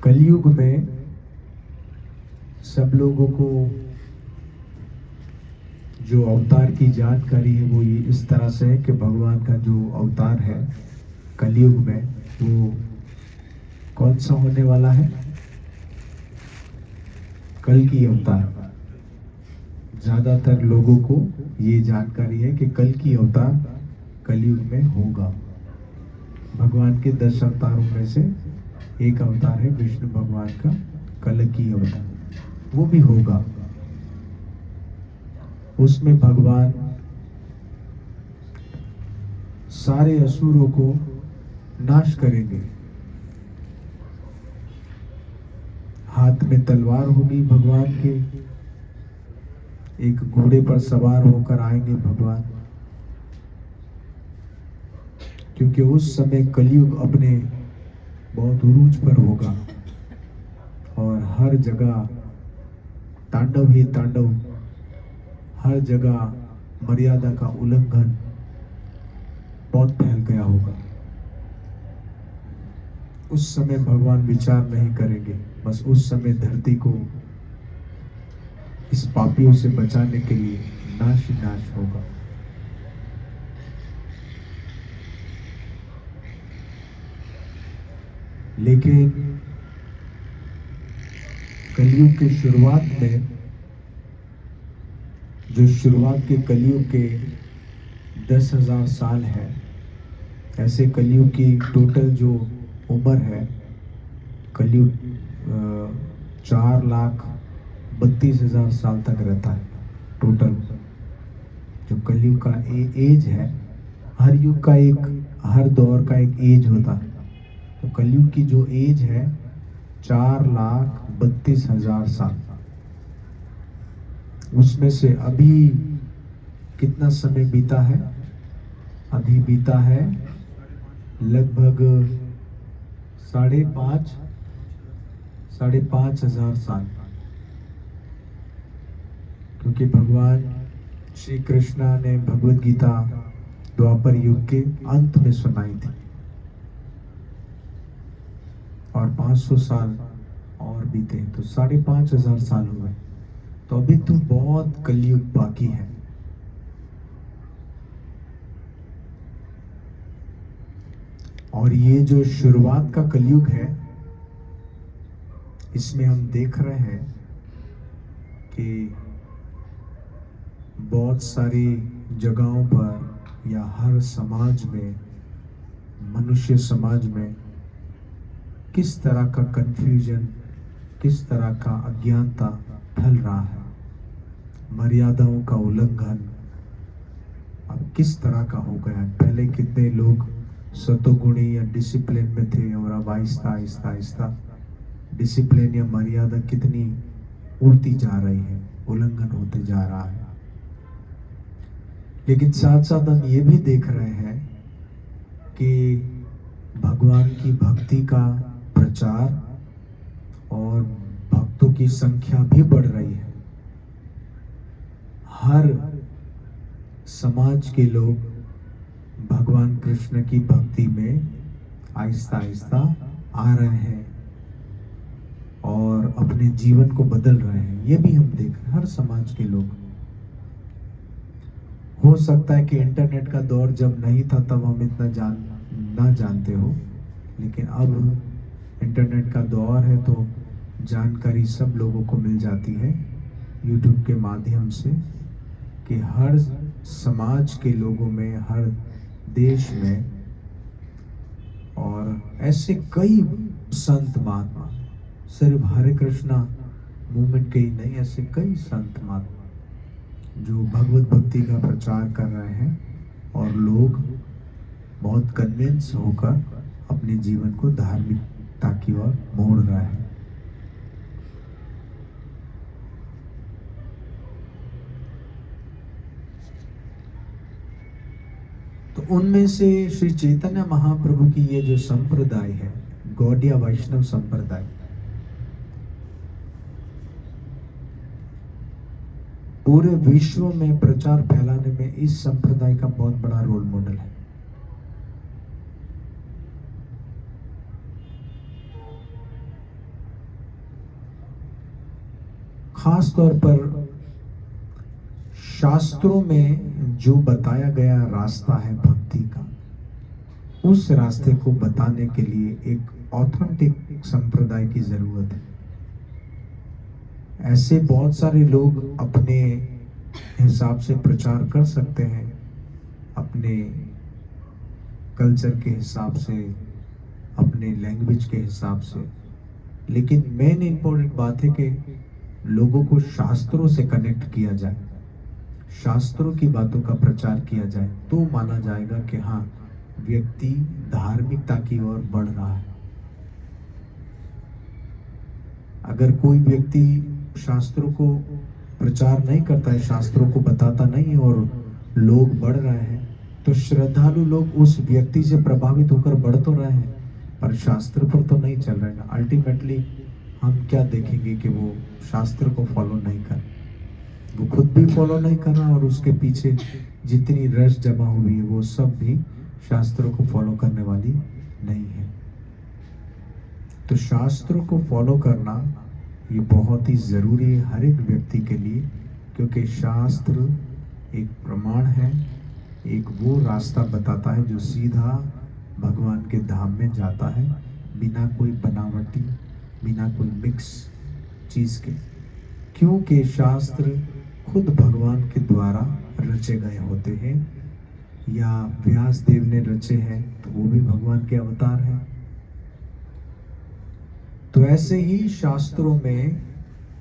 कलयुग में सब लोगों को जो अवतार की जानकारी है वो ये इस तरह से है कि भगवान का जो अवतार है कलयुग में वो कौन सा होने वाला है? कल की अवतार। ज्यादातर लोगों को ये जानकारी है कि कल की अवतार कलयुग में होगा। भगवान के 10 अवतारों में से एक अवतार है विष्णु भगवान का कल की अवतार, वो भी होगा। उसमें भगवान सारे असुरों को नाश करेंगे। हाथ में तलवार होगी भगवान के, एक घोड़े पर सवार होकर आएंगे भगवान, क्योंकि उस समय कलयुग अपने बहुत उरूज पर होगा और हर जगह तांडव ही तांडव, हर जगह मर्यादा का उल्लंघन बहुत फैल गया होगा। उस समय भगवान विचार नहीं करेंगे, बस उस समय धरती को इस पापियों से बचाने के लिए नाश ही नाश होगा। लेकिन कलयुग के शुरुआत में, जो शुरुआत के कलयुग के 10,000 साल है, ऐसे कलयुग की टोटल जो उम्र है, कलयुग 4,32,000 साल तक रहता है टोटल। जो कलयुग का एज है, हर युग का हर दौर का एक एज होता है। तो कलयुग की जो एज है 4,32,000 साल। उसमें से अभी कितना समय बीता है? अभी बीता है लगभग 5,500 साल, क्योंकि भगवान श्री कृष्णा ने भगवत गीता द्वापर युग के अंत में सुनाई थी और 500 साल और बीते, तो 5,500 साल हुए। तो अभी तो बहुत कलयुग बाकी है। और ये जो शुरुआत का कलयुग है, इसमें हम देख रहे हैं कि बहुत सारी जगहों पर या हर समाज में, मनुष्य समाज में किस तरह का कंफ्यूजन, किस तरह का अज्ञानता फैल रहा है। मर्यादाओं का उल्लंघन अब किस तरह का हो गया है। पहले कितने लोग सतोगुणी या डिसिप्लिन में थे और अब आहिस्ता आहिस्ता आहिस्ता डिसिप्लिन या मर्यादा कितनी उड़ती जा रही है, उल्लंघन होते जा रहा है। लेकिन साथ साथ हम ये भी देख रहे हैं कि भगवान की भक्ति का प्रचार और भक्तों की संख्या भी बढ़ रही है। हर समाज के लोग भगवान कृष्ण की भक्ति में आहिस्ता आहिस्ता आ रहे हैं और अपने जीवन को बदल रहे हैं। ये भी हम देख रहे हैं, हर समाज के लोग। हो सकता है कि इंटरनेट का दौर जब नहीं था तब हम इतना ना जानते हो, लेकिन अब इंटरनेट का दौर है तो जानकारी सब लोगों को मिल जाती है यूट्यूब के माध्यम से, कि हर समाज के लोगों में, हर देश में, और ऐसे कई संत महात्मा, सिर्फ हरे कृष्णा मूवमेंट के ही नहीं, ऐसे कई संत महात्मा जो भगवत भक्ति का प्रचार कर रहे हैं और लोग बहुत कन्विंस होकर अपने जीवन को धार्मिकता की ओर मोड़ रहे हैं। तो उनमें से श्री चैतन्य महाप्रभु की ये जो संप्रदाय है, गौड़िया वैष्णव संप्रदाय, पूरे विश्व में प्रचार फैलाने में इस संप्रदाय का बहुत बड़ा रोल मॉडल है। खास तौर पर शास्त्रों में जो बताया गया रास्ता है भक्ति का, उस रास्ते को बताने के लिए एक ऑथेंटिक संप्रदाय की जरूरत है। ऐसे बहुत सारे लोग अपने हिसाब से प्रचार कर सकते हैं, अपने कल्चर के हिसाब से, अपने लैंग्वेज के हिसाब से, लेकिन मेन इंपॉर्टेंट बात है कि लोगों को शास्त्रों से कनेक्ट किया जाए, शास्त्रों की बातों का प्रचार किया जाए, तो माना जाएगा कि हाँ, व्यक्ति धार्मिकता की ओर बढ़ रहा है। अगर कोई व्यक्ति शास्त्रों को प्रचार नहीं करता है, शास्त्रों को बताता नहीं है और लोग बढ़ रहे हैं, तो श्रद्धालु लोग उस व्यक्ति से प्रभावित होकर बढ़ तो रहे हैं, पर शास्त्र पर तो नहीं चल रहे ना। अल्टीमेटली हम क्या देखेंगे कि वो शास्त्र को फॉलो नहीं कर, वो खुद भी फॉलो नहीं कर रहा और उसके पीछे जितनी रश जमा हुई है वो सब भी शास्त्रों को फॉलो करने वाली नहीं है। तो शास्त्रों को फॉलो करना ये बहुत ही जरूरी है हर एक व्यक्ति के लिए, क्योंकि शास्त्र एक प्रमाण है, एक वो रास्ता बताता है जो सीधा भगवान के धाम में जाता है, बिना कोई बनावटी, बिना कोई मिक्स चीज के। क्योंकि शास्त्र खुद भगवान के द्वारा रचे गए होते हैं, या व्यास देव ने रचे हैं तो वो भी भगवान के अवतार हैं। तो ऐसे ही शास्त्रों में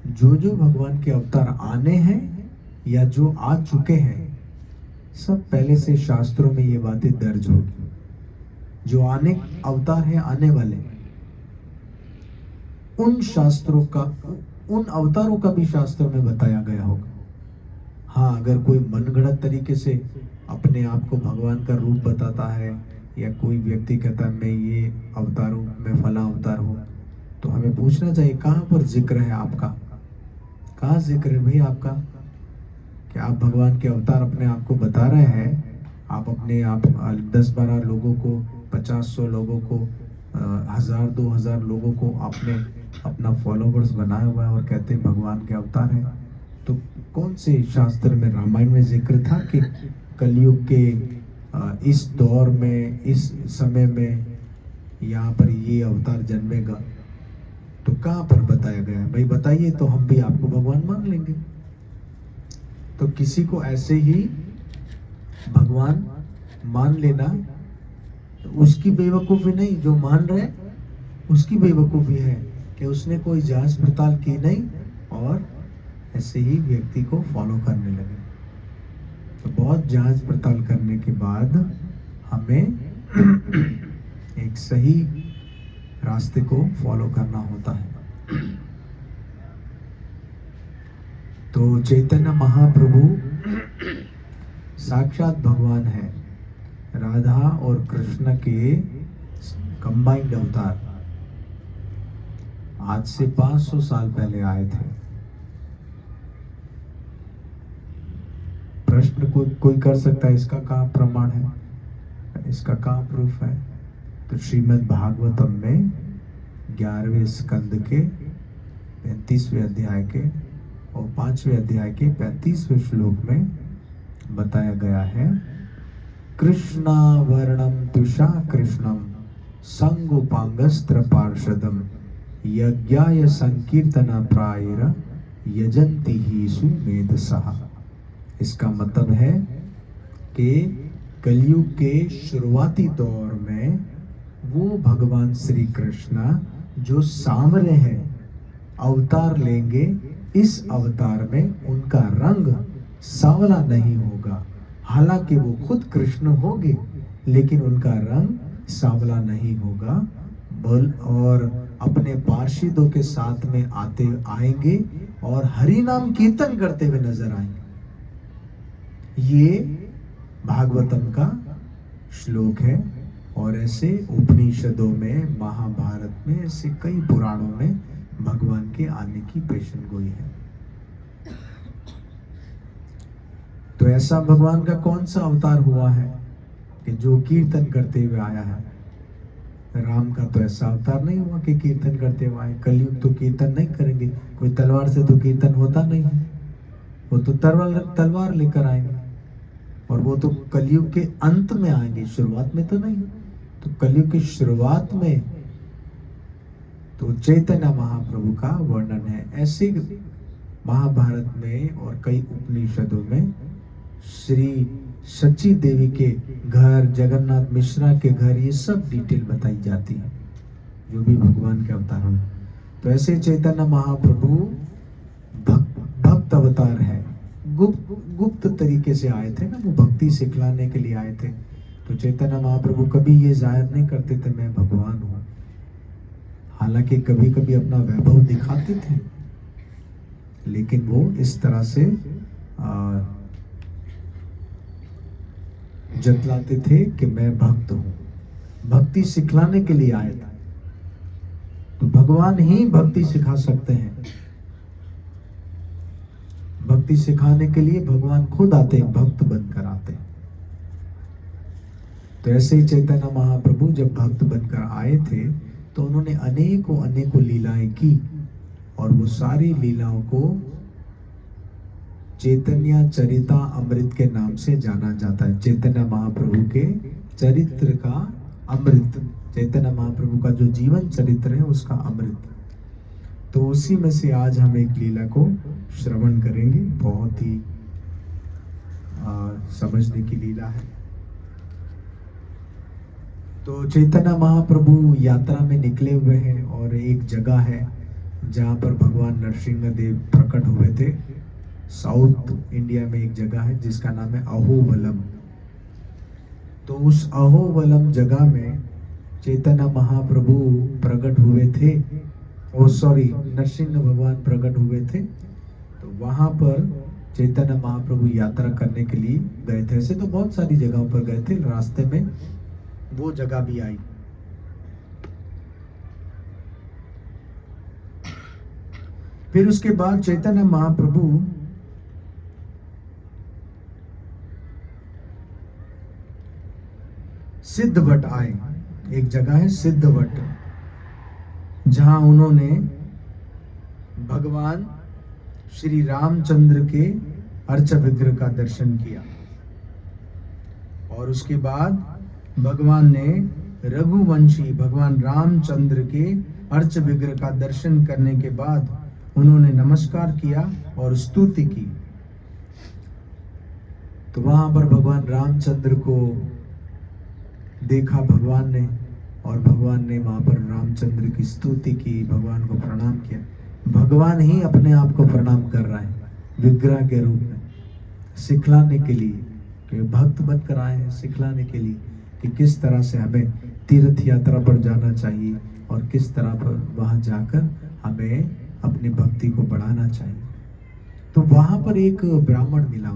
जो जो भगवान के अवतार आने हैं या जो आ चुके हैं, सब पहले से शास्त्रों में ये बातें दर्ज होगी। जो आने अवतार है, आने वाले, उन शास्त्रों का, उन अवतारों का भी शास्त्रों में बताया गया होगा। हाँ, अगर कोई मनगढ़ंत तरीके से अपने आप को भगवान का रूप बताता है, या कोई व्यक्ति कहता है मैं ये अवतार हूँ, मैं फला अवतार हूँ, तो हमें पूछना चाहिए कहाँ पर जिक्र है आपका, कहाँ जिक्र है भाई आपका, कि आप भगवान के अवतार अपने आप को बता रहे हैं। आप अपने आप 10-12 लोगों को, 50-100 लोगों को, 1000-2000 लोगों को आपने अपना फॉलोवर्स बनाया हुआ है और कहते हैं भगवान के अवतार हैं। तो कौन से शास्त्र में, रामायण में जिक्र था कि कलयुग के इस दौर में, इस समय में यहाँ पर ये अवतार जन्मेगा? तो कहाँ पर बताया गया है भाई? बताइए तो हम भी आपको भगवान मान लेंगे। तो किसी को ऐसे ही भगवान मान लेना, तो उसकी बेवकूफ़ी नहीं, जो मान रहे उसकी बेवकूफ़ी है कि उसने कोई जांच पड़ताल की नहीं और ऐसे ही व्यक्ति को फॉलो करने लगे। तो बहुत जांच पड़ताल करने के बाद हमें एक सही रास्ते को फॉलो करना होता है। तो चैतन्य महाप्रभु साक्षात भगवान है, राधा और कृष्ण के कंबाइंड अवतार। आज से 500 साल पहले आए थे। प्रश्न कोई कर सकता है, इसका कहाँ प्रमाण है, इसका कहाँ प्रूफ है? तो श्रीमद् भागवतम में 11वें स्कंद के 35वें अध्याय के और 5वें अध्याय के 35वें श्लोक में बताया गया है, कृष्णा वर्णम तुषा कृष्णम संगोपांगस्त्र पार्षदम यज्ञाय संकीर्तना प्रायर यजंती ही सुमेधसः। इसका मतलब है कि कलयुग के शुरुआती दौर में वो भगवान श्री कृष्ण जो सांवरे हैं, अवतार लेंगे। इस अवतार में उनका रंग सांवला नहीं होगा, हालांकि वो खुद कृष्ण होंगे, लेकिन उनका रंग सांवला नहीं होगा। और अपने पार्षदों के साथ में आएंगे और हरि नाम कीर्तन करते हुए नजर आएंगे। ये भागवतम का श्लोक है। और ऐसे उपनिषदों में, महाभारत में, ऐसे कई पुराणों में भगवान के आने की पेशन गोई है। तो ऐसा भगवान का कौन सा अवतार हुआ है कि जो कीर्तन करते हुए आया है? राम का तो ऐसा अवतार नहीं हुआ कि कीर्तन करते हुए आए। कलयुग तो कीर्तन नहीं करेंगे, कोई तलवार से तो कीर्तन होता नहीं है, वो तो तलवार तलवार लेकर आएंगे। और वो तो कलयुग के अंत में आएंगे, शुरुआत में तो नहीं। तो कलयुग की शुरुआत में तो चैतन्य महाप्रभु का वर्णन है। ऐसे महाभारत में और कई उपनिषदों में श्री सची देवी के घर, जगन्नाथ मिश्रा के घर, ये सब डिटेल बताई जाती है, जो भी भगवान के अवतार हैं। तो ऐसे चैतन्य महाप्रभु भक्त अवतार है। गुप्त तरीके से आए थे ना, वो भक्ति सिखलाने के लिए आए थे। तो चैतन्य महाप्रभु कभी ये जाहिर नहीं करते थे मैं भगवान हूँ। हालांकि कभी कभी अपना वैभव दिखाते थे, लेकिन वो इस तरह से जतलाते थे कि मैं भक्त हूं। भक्ति सिखलाने के लिए आए थे। तो भगवान ही भक्ति सिखा सकते हैं। भक्ति सिखाने के लिए भगवान खुद आते हैं, भक्त बनकर आते हैं। तो ऐसे ही चैतन्य महाप्रभु जब भक्त बनकर आए थे तो उन्होंने अनेकों अनेकों लीलाएं की, और वो सारी लीलाओं को चैतन्य चरिता अमृत के नाम से जाना जाता है। चैतन्य महाप्रभु के चरित्र का अमृत, चैतन्य महाप्रभु का जो जीवन चरित्र है उसका अमृत। तो उसी में से आज हम एक लीला को श्रवण करेंगे। बहुत ही समझने की लीला है। तो चैतन्य महाप्रभु यात्रा में निकले हुए हैं, और एक जगह है जहाँ पर भगवान नरसिंह देव प्रकट हुए थे। साउथ इंडिया में एक जगह है जिसका नाम है अहोबलम। तो उस अहोबलम जगह में चैतन्य महाप्रभु प्रकट हुए थे। नरसिंह भगवान प्रकट हुए थे। तो वहां पर चैतन्य महाप्रभु यात्रा करने के लिए गए थे। ऐसे तो बहुत सारी जगहों पर गए थे, रास्ते में वो जगह भी आई। फिर उसके बाद चैतन्य महाप्रभु सिद्धवट आए। एक जगह है सिद्धवट, जहां उन्होंने भगवान श्री रामचंद्र के अर्च विग्रह का दर्शन किया। और उसके बाद भगवान ने रघुवंशी भगवान रामचंद्र के अर्च विग्रह का दर्शन करने के बाद उन्होंने नमस्कार किया और स्तुति की। तो वहां पर भगवान रामचंद्र को देखा भगवान ने, और भगवान ने वहां पर रामचंद्र की स्तुति की, भगवान को प्रणाम किया। भगवान ही अपने आप को प्रणाम कर रहा है विग्रह के रूप में, सिखलाने के लिए कि भक्त बनकर आए हैं, सिखलाने के लिए कि किस तरह से हमें तीर्थ यात्रा पर जाना चाहिए और किस तरह पर वहां जाकर हमें अपनी भक्ति को बढ़ाना चाहिए। तो वहां पर एक ब्राह्मण मिला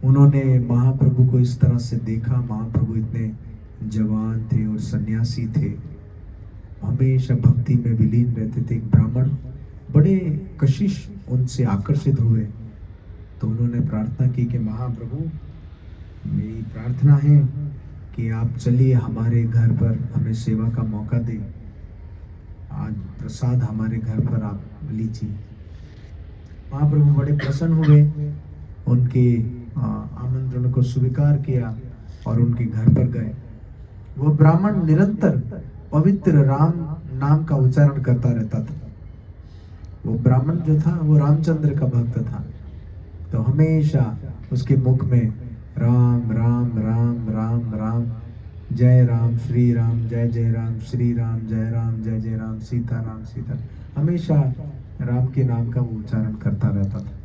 उन्होंने महाप्रभु को इस तरह से देखा। महाप्रभु इतने जवान थे और सन्यासी थे, हमेशा भक्ति में विलीन रहते थे। एक ब्राह्मण बड़े कशिश उनसे आकर्षित हुए। तो उन्होंने प्रार्थना की कि महाप्रभु, मेरी प्रार्थना है कि आप चलिए हमारे घर पर, हमें सेवा का मौका दें। आज प्रसाद हमारे घर पर आप लीजिए। महाप्रभु बड़े प्रसन्न हुए, उनके आमंत्रण को स्वीकार किया और उनके घर पर गए। वो ब्राह्मण निरंतर पवित्र राम नाम का उच्चारण करता रहता था। वो ब्राह्मण जो था वो रामचंद्र का भक्त था। तो हमेशा उसके मुख में राम राम राम राम राम, जय राम श्री राम, जय जय राम श्री राम, जय राम जय जय राम, सीता राम सीता, हमेशा राम के नाम का वो उच्चारण करता रहता था।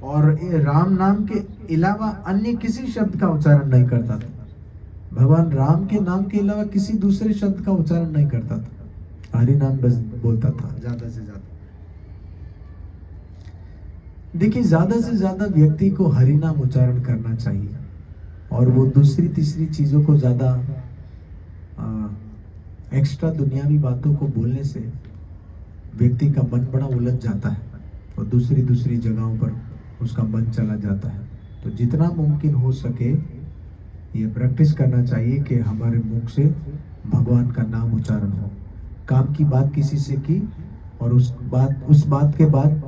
और राम नाम के अलावा अन्य किसी शब्द का उच्चारण नहीं करता था। भगवान राम के नाम के अलावा किसी दूसरे शब्द का उच्चारण नहीं करता था। हरि नाम बस बोलता था ज्यादा से ज्यादा। देखिए, ज्यादा से ज्यादा व्यक्ति को हरि नाम उच्चारण करना चाहिए, और वो दूसरी तीसरी चीजों को ज्यादा एक्स्ट्रा दुनियावी बातों को बोलने से व्यक्ति का मन बड़ा उलझ जाता है और दूसरी जगहों पर उसका मन चला जाता है। तो जितना मुमकिन हो सके ये प्रैक्टिस करना चाहिए कि हमारे मुख से भगवान का नाम उच्चारण हो। काम की बात किसी से की और उस बात के बाद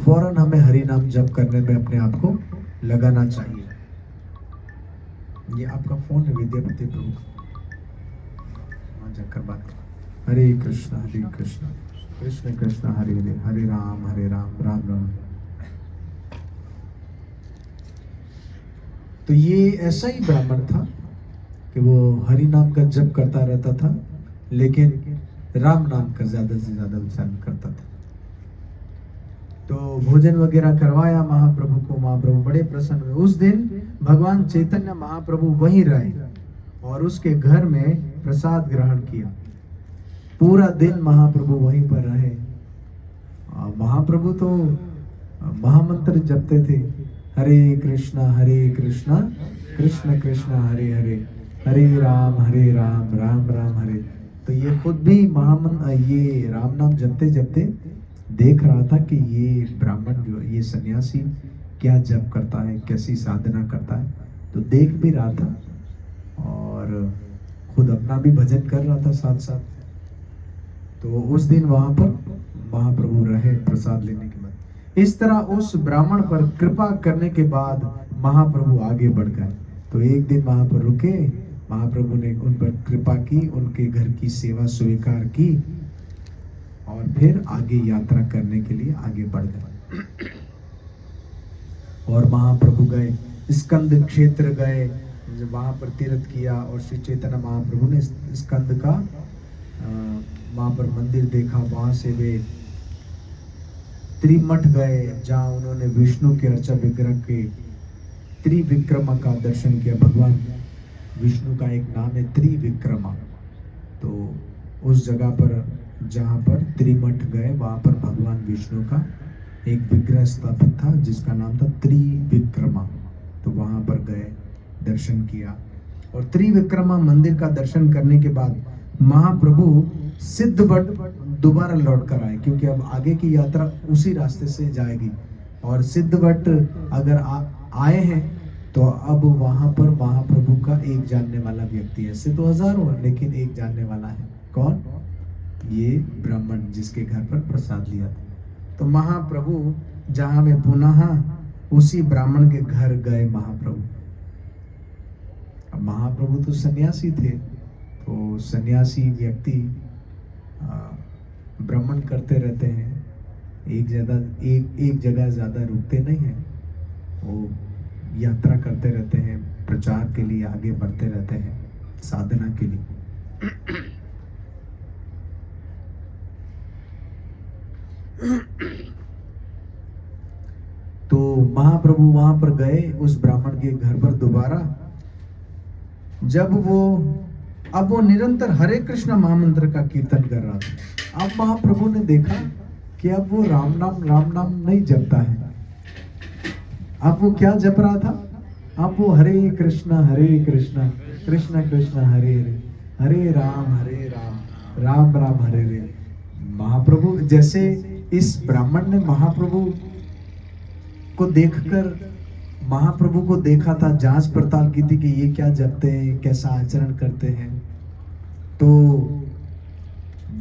फौरन हमें हरि नाम जप करने में अपने आप को लगाना चाहिए। ये आपका फोन है विद्यापति प्रभु का, वहाँ जाकर बात करो। हरे कृष्ण कृष्ण कृष्ण हरे हरे, हरे राम राम राम। तो ये ऐसा ही ब्राह्मण था कि वो हरि नाम का जप करता रहता था, लेकिन राम नाम का ज्यादा से ज्यादा उच्चारण करता था। तो भोजन वगैरह करवाया महाप्रभु को, महाप्रभु बड़े प्रसन्न हुए। उस दिन भगवान चैतन्य महाप्रभु वहीं रहे और उसके घर में प्रसाद ग्रहण किया। पूरा दिन महाप्रभु वहीं पर रहे। महाप्रभु तो महामंत्र जपते थे, हरे कृष्णा कृष्ण कृष्ण हरे हरे, हरे राम राम राम हरे। तो ये खुद भी ये राम नाम जपते जपते देख रहा था कि ये ब्राह्मण जो ये सन्यासी क्या जप करता है, कैसी साधना करता है, तो देख भी रहा था और खुद अपना भी भजन कर रहा था साथ साथ। तो उस दिन वहां पर महाप्रभु रहे प्रसाद लेने के बाद। इस तरह उस ब्राह्मण पर कृपा करने के बाद महाप्रभु आगे बढ़ गए। तो एक दिन वहां पर रुके, महाप्रभु ने उन पर कृपा की, उनके घर की सेवा स्वीकार की और फिर आगे यात्रा करने के लिए आगे बढ़ गए। और महाप्रभु गए, स्कंद क्षेत्र गए, वहां पर तीर्थ किया और श्री चैतन्य महाप्रभु ने स्कंद का वहां पर मंदिर देखा। वहां से वे त्रिमठ गए, जहां उन्होंने विष्णु के अर्चा विग्रह के त्रिविक्रमा का दर्शन किया। भगवान विष्णु का एक नाम है त्रिविक्रमा। तो उस जगह पर जहां पर त्रिमठ गए, वहां पर भगवान विष्णु का एक विग्रह स्थापित था जिसका नाम था त्रिविक्रमा। तो वहां पर गए, दर्शन किया और त्रिविक्रमा मंदिर का दर्शन करने के बाद महाप्रभु सिद्धवट दोबारा लौट कर आए, क्योंकि अब आगे की यात्रा उसी रास्ते से जाएगी। और सिद्धवट अगर आए हैं तो अब वहां पर महाप्रभु का एक जानने वाला व्यक्ति है। ऐसे तो हजारों है, लेकिन एक जानने वाला है। कौन? ये ब्राह्मण जिसके घर पर प्रसाद लिया था। तो महाप्रभु जहां में पुनः उसी ब्राह्मण के घर गए महाप्रभु। अब महाप्रभु तो सन्यासी थे, तो सन्यासी व्यक्ति भ्रमण करते रहते हैं, एक जगह ज्यादा रुकते नहीं हैं, वो यात्रा करते रहते हैं, प्रचार के लिए आगे बढ़ते रहते हैं, साधना के लिए। तो महाप्रभु वहां पर गए उस ब्राह्मण के घर पर दोबारा। जब अब वो निरंतर हरे कृष्ण महामंत्र का कीर्तन कर रहा था। अब महाप्रभु ने देखा कि अब वो राम नाम नहीं जपता है। अब वो क्या जप रहा था? अब वो हरे कृष्ण कृष्ण कृष्ण हरे हरे, हरे राम राम राम हरे हरे। महाप्रभु जैसे इस ब्राह्मण ने महाप्रभु को देखकर महाप्रभु को देखा था, जांच पड़ताल की थी कि ये क्या जपते हैं, कैसा आचरण करते हैं। तो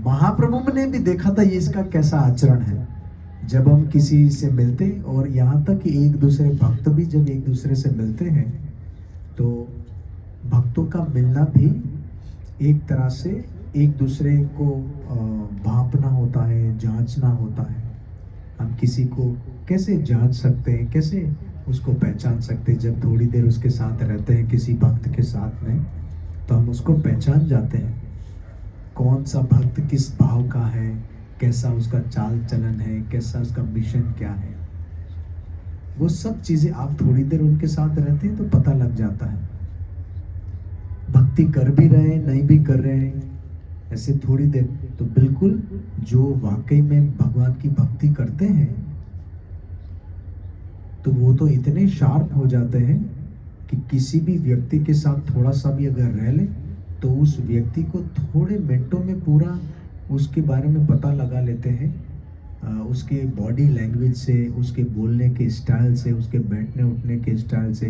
महाप्रभु ने भी देखा था ये इसका कैसा आचरण है। जब हम किसी से मिलते, और यहाँ तक कि एक दूसरे भक्त भी जब एक दूसरे से मिलते हैं, तो भक्तों का मिलना भी एक तरह से एक दूसरे को भांपना होता है, जांचना होता है। हम किसी को कैसे जांच सकते हैं, कैसे उसको पहचान सकते हैं? जब थोड़ी देर उसके साथ रहते हैं किसी भक्त के साथ में, तो हम उसको पहचान जाते हैं कौन सा भक्त किस भाव का है, कैसा उसका चाल चलन है, कैसा उसका मिशन क्या है। वो सब चीजें आप थोड़ी देर उनके साथ रहते हैं तो पता लग जाता है। भक्ति कर भी रहे हैं, नहीं भी कर रहे हैं, ऐसे थोड़ी देर तो बिल्कुल जो वाकई में भगवान की भक्ति करते हैं, तो वो तो इतने शार्प हो जाते हैं कि किसी भी व्यक्ति के साथ थोड़ा सा भी अगर रह ले, तो उस व्यक्ति को थोड़े मिनटों में पूरा उसके बारे में पता लगा लेते हैं। उसके बॉडी लैंग्वेज से, उसके बोलने के स्टाइल से, उसके बैठने उठने के स्टाइल से,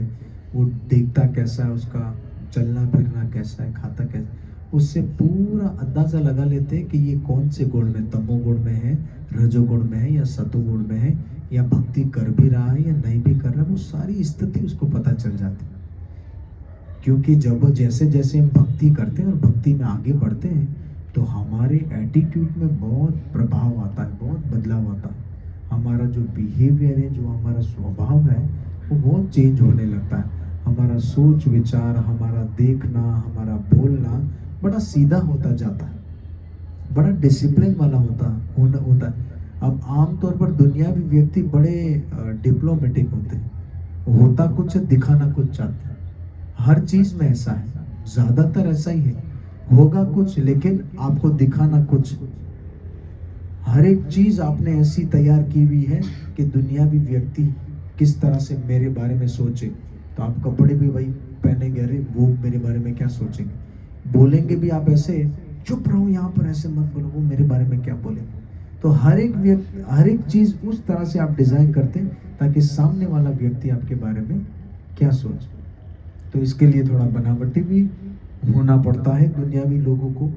वो देखता कैसा है, उसका चलना फिरना कैसा है, खाता कैसा, उससे पूरा अंदाजा लगा लेते हैं कि ये कौन से गुण में, तमोगुण में है, रजोगुण में है या सतोगुण में है, या भक्ति कर भी रहा है या नहीं भी कर रहा है। वो सारी स्थिति उसको पता चल जाती है। क्योंकि जब जैसे जैसे हम भक्ति करते हैं और भक्ति में आगे बढ़ते हैं तो हमारे एटीट्यूड में बहुत प्रभाव आता है, बहुत बदलाव आता है। हमारा जो बिहेवियर है, जो हमारा स्वभाव है, वो बहुत चेंज होने लगता है। हमारा सोच विचार, हमारा देखना, हमारा बोलना बड़ा सीधा होता जाता है, बड़ा डिसिप्लिन वाला होता है। अब आमतौर पर दुनियावी व्यक्ति बड़े डिप्लोमेटिक होते हैं, होता कुछ है, दिखाना कुछ चाहते हैं। हर चीज में ऐसा है, ज्यादातर ऐसा ही है, होगा कुछ लेकिन आपको दिखाना कुछ। हर एक चीज आपने ऐसी तैयार की हुई है कि दुनियावी व्यक्ति किस तरह से मेरे बारे में सोचे, तो आप कपड़े भी वही पहनेंगे, अरे वो मेरे बारे में क्या सोचेंगे। बोलेंगे भी आप ऐसे, चुप रहो यहाँ पर, ऐसे मत बोलो, वो मेरे बारे में क्या बोलेंगे। तो हर एक चीज उस तरह से आप डिजाइन करते हैं ताकि सामने वाला व्यक्ति आपके बारे में क्या सोचे। तो इसके लिए थोड़ा बनावटी भी होना पड़ता है। दुनियावी लोगों को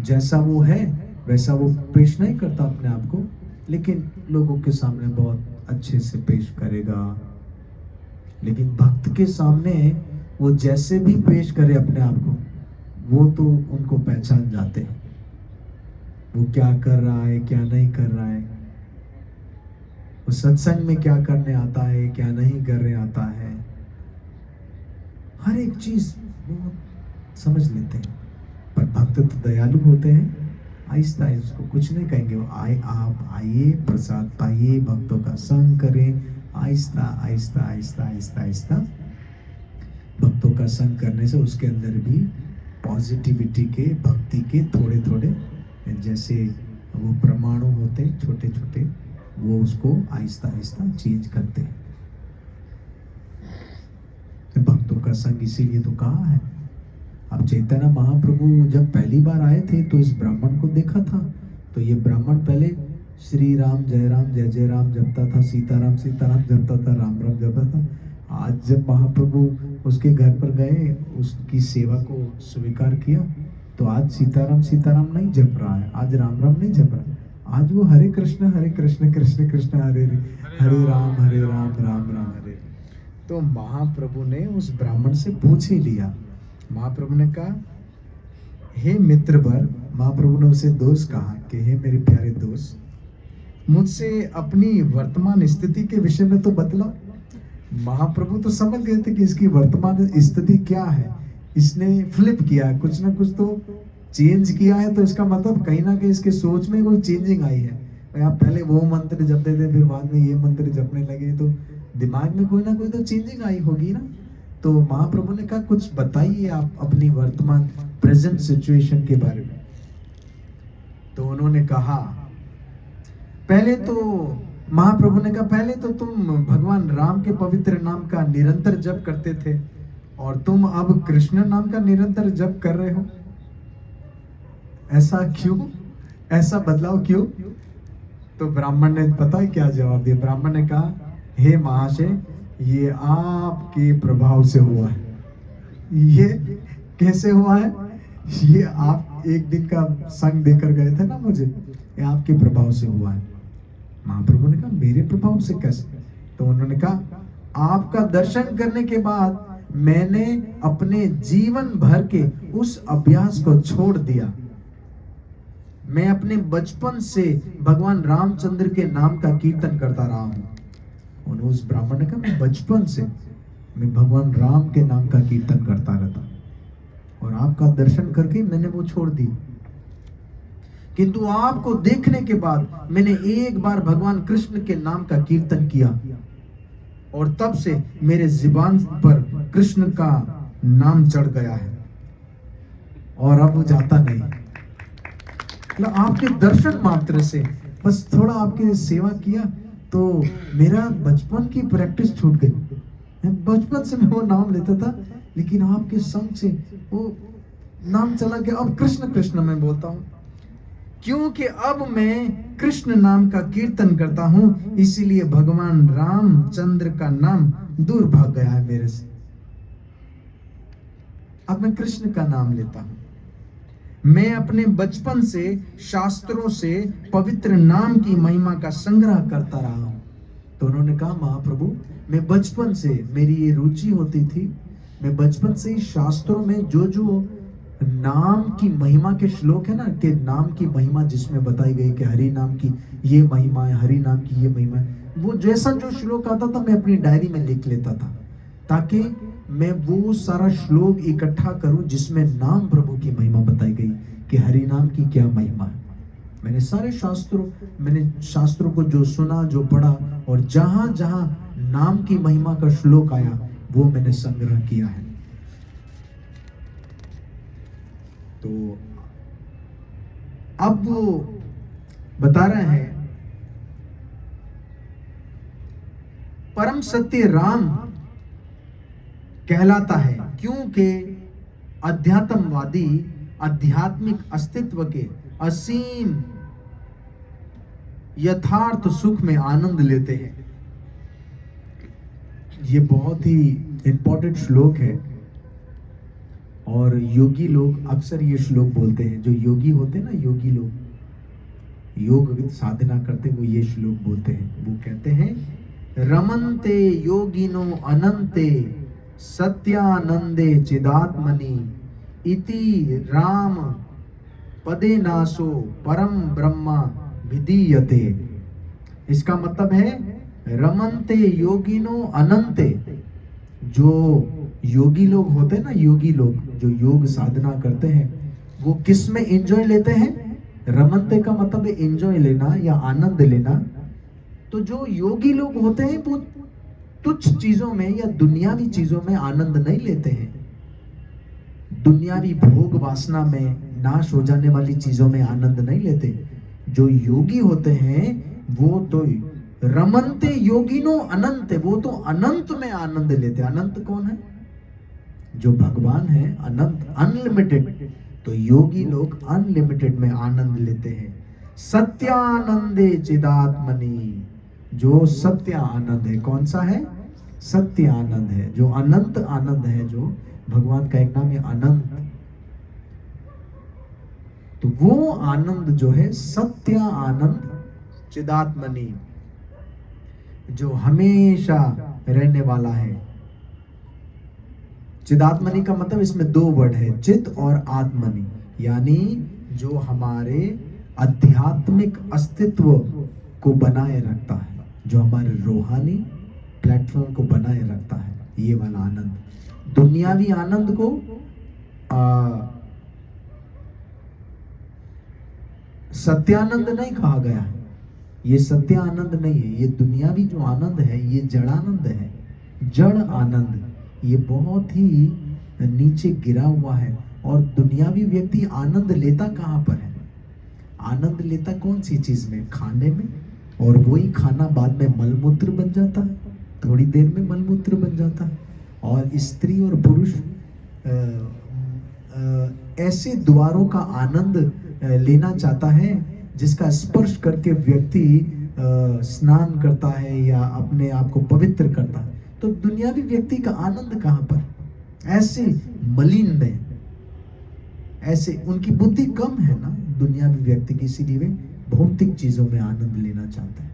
जैसा वो है वैसा वो पेश नहीं करता अपने आप को, लेकिन लोगों के सामने बहुत अच्छे से पेश करेगा। लेकिन भक्त के सामने वो जैसे भी पेश करे अपने आप को, वो तो उनको पहचान जाते हैं, वो क्या कर रहा है, क्या नहीं कर रहा है, वो सत्संग में क्या करने आता है, क्या नहीं करने आता है। हर एक चीज वो समझ लेते हैं। पर भक्त तो दयालु होते हैं, आहिस्ता आहिस्ता उसको कुछ नहीं कहेंगे। वो आप आइए, प्रसाद पाइए, भक्तों का संग करें, आहिस्ता आहिस्ता आहिस्ता आहिस्ता आहिस्ता भक्तों का संग करने से उसके अंदर भी पॉजिटिविटी के, भक्ति के थोड़े थोड़े जैसे वो परमाणु होते हैं छोटे छोटे, वो उसको आहिस्ता आहिस्ता चेंज करते हैं। भक्तों का संग इसीलिए तो कहा है। अब चैतन्य महाप्रभु जब पहली बार आए थे तो इस ब्राह्मण को देखा था, तो ये ब्राह्मण पहले श्री राम जय जय राम जपता था, सीताराम सीताराम जपता था, राम राम जपता था। आज जब महाप्रभु उसके घर पर गए, उसकी सेवा को स्वीकार किया, तो आज सीताराम सीताराम नहीं जप रहा है, आज राम राम नहीं जप रहा है, आज वो हरे कृष्ण कृष्ण कृष्ण हरे हरे राम राम राम हरे। तो महाप्रभु ने उस ब्राह्मण से पूछ ही लिया। महाप्रभु ने कहा, हे मित्रवर, महाप्रभु ने उसे दोस्त कहा कि हे मेरे प्यारे दोस्त, मुझसे अपनी वर्तमान स्थिति के विषय में तो बतलाओ। महाप्रभु तो समझ गए थे कि इसकी वर्तमान स्थिति क्या है, इसने फ्लिप किया है, कुछ ना कुछ तो चेंज किया है, तो इसका मतलब कहीं ना कहीं इसके सोच में कोई चेंजिंग आई है। आप पहले वो मंत्र जपते थे, फिर बाद में ये मंत्र जपने लगे, तो दिमाग में कोई ना कोई तो चेंजिंग आई होगी ना। तो महाप्रभु ने कहा, कुछ बताइए आप अपनी वर्तमान प्रेजेंट सिचुएशन के बारे में। तो उन्होंने कहा, पहले तो महाप्रभु ने कहा, पहले तो तुम भगवान राम के पवित्र नाम का निरंतर जप करते थे और तुम अब कृष्ण नाम का निरंतर जप कर रहे हो, ऐसा क्यों, ऐसा बदलाव क्यों? तो ब्राह्मण ने पता है क्या जवाब दिया? ब्राह्मण ने कहा, हे महाशय, ये आपके प्रभाव से हुआ है। ये कैसे हुआ है? ये आप एक दिन का संग देकर गए थे ना मुझे, ये आपके प्रभाव से हुआ है। महाप्रभु ने कहा, मेरे प्रभाव से कैसे? तो उन्होंने कहा, आपका दर्शन करने के बाद मैंने अपने जीवन भर के उस अभ्यास को छोड़ दिया। मैं अपने बचपन से भगवान रामचंद्र के नाम का कीर्तन करता रहा हूं। और उस ब्राह्मण ने कहा, मैं बचपन से मैं भगवान राम के नाम का कीर्तन करता रहता, और आपका दर्शन करके मैंने वो छोड़ दी। किंतु आपको देखने के बाद मैंने एक बार भगवान कृष्ण के नाम का कीर्तन किया, और तब से मेरे जुबान पर कृष्ण का नाम चढ़ गया है और अब वो जाता नहीं। मतलब आपके दर्शन मात्र से, बस थोड़ा आपकी सेवा किया तो मेरा बचपन की प्रैक्टिस छूट गई। बचपन से मैं वो नाम लेता था, लेकिन आपके संग से वो नाम चला गया। अब कृष्ण कृष्ण मैं बोलता हूँ, क्योंकि अब मैं कृष्ण नाम का कीर्तन करता हूँ, इसीलिए भगवान रामचंद्र का नाम दूर भाग गया है मेरे से। अब मैं कृष्ण का नाम लेता हूं। मैं अपने बचपन से शास्त्रों से पवित्र नाम की महिमा का संग्रह करता रहा हूं। तो उन्होंने कहा, महाप्रभु, मैं बचपन से, मेरी ये रुचि होती थी, मैं बचपन से ही शास्त्रों में जो जो नाम की महिमा के श्लोक है ना, कि नाम की महिमा जिसमें बताई गई कि हरि नाम की ये महिमा है, हरि नाम की ये महिमा है, वो जैसा जो श्लोक आता था मैं अपनी डायरी में लिख लेता था, ताकि मैं वो सारा श्लोक इकट्ठा करूं जिसमें नाम प्रभु की महिमा बताई गई कि हरि नाम की क्या महिमा है। मैंने शास्त्रों को जो सुना, जो पढ़ा, और जहां जहां नाम की महिमा का श्लोक आया वो मैंने संग्रह किया है। तो अब वो बता रहे हैं, परम सत्य राम कहलाता है क्योंकि अध्यात्मवादी आध्यात्मिक अस्तित्व के असीम यथार्थ सुख में आनंद लेते हैं। ये बहुत ही इंपॉर्टेंट श्लोक है, और योगी लोग अक्सर ये श्लोक बोलते हैं। जो योगी होते हैं ना, योगी लोग योग साधना करते, वो ये श्लोक बोलते हैं। वो कहते हैं, रमन्ते योगिनो अनंते सत्यानंदे चिदात्मनि इति राम पदे नासो परम ब्रह्मा विधीयते। इसका मतलब है, रमन्ते योगिनो अनंते, जो योगी लोग होते हैं ना, योगी लोग जो योग साधना करते हैं, वो किस में एंजॉय लेते हैं? रमन्ते का मतलब है एंजॉय लेना या आनंद लेना। तो जो योगी लोग होते हैं वो तुच्छ चीजों में या दुनियावी चीजों में आनंद नहीं लेते हैं। दुनियावी भोग वासना में, नाश हो जाने वाली चीजों में आनंद नहीं लेते। जो योगी होते हैं वो तो रमन्ते योगिनो अनंत, वो तो अनंत में आनंद लेते हैं। अनंत कौन है? जो भगवान है, अनंत, अनलिमिटेड। तो योगी लोग अनलिमिटेड में आनंद लेते हैं। सत्यानंदे चिदात्मनि, जो सत्य आनंद है, कौन सा है? सत्य आनंद है, जो अनंत आनंद है, जो भगवान का एक नाम है अनंत। तो वो आनंद जो है सत्य आनंद चिदात्मनि, जो हमेशा रहने वाला है। चिदात्मनि का मतलब इसमें दो वर्ड है, चित और आत्मनि, यानी जो हमारे आध्यात्मिक अस्तित्व को बनाए रखता है, जो हमारे रूहानी प्लेटफॉर्म को बनाए रखता है, ये वाला आनंद। दुनियावी आनंद को सत्यानंद नहीं कहा गया है। ये सत्य आनंद नहीं है। ये दुनियावी जो आनंद है ये जड़ानंद है, जड़ आनंद। ये बहुत ही नीचे गिरा हुआ है। और दुनियावी व्यक्ति आनंद लेता कहाँ पर है? आनंद लेता कौन सी चीज में? खाने में। और वही खाना बाद में मलमूत्र बन जाता है, थोड़ी देर में मलमूत्र बन जाता है। और स्त्री और पुरुष ऐसे द्वारों का आनंद लेना चाहता है जिसका स्पर्श करके व्यक्ति स्नान करता है या अपने आप को पवित्र करता है। तो दुनियावी व्यक्ति का आनंद कहाँ पर? ऐसे मलिन में, ऐसे उनकी बुद्धि कम है ना दुनियावी व्यक्ति की, इसीलिए वे भौतिक चीजों में आनंद लेना चाहते हैं,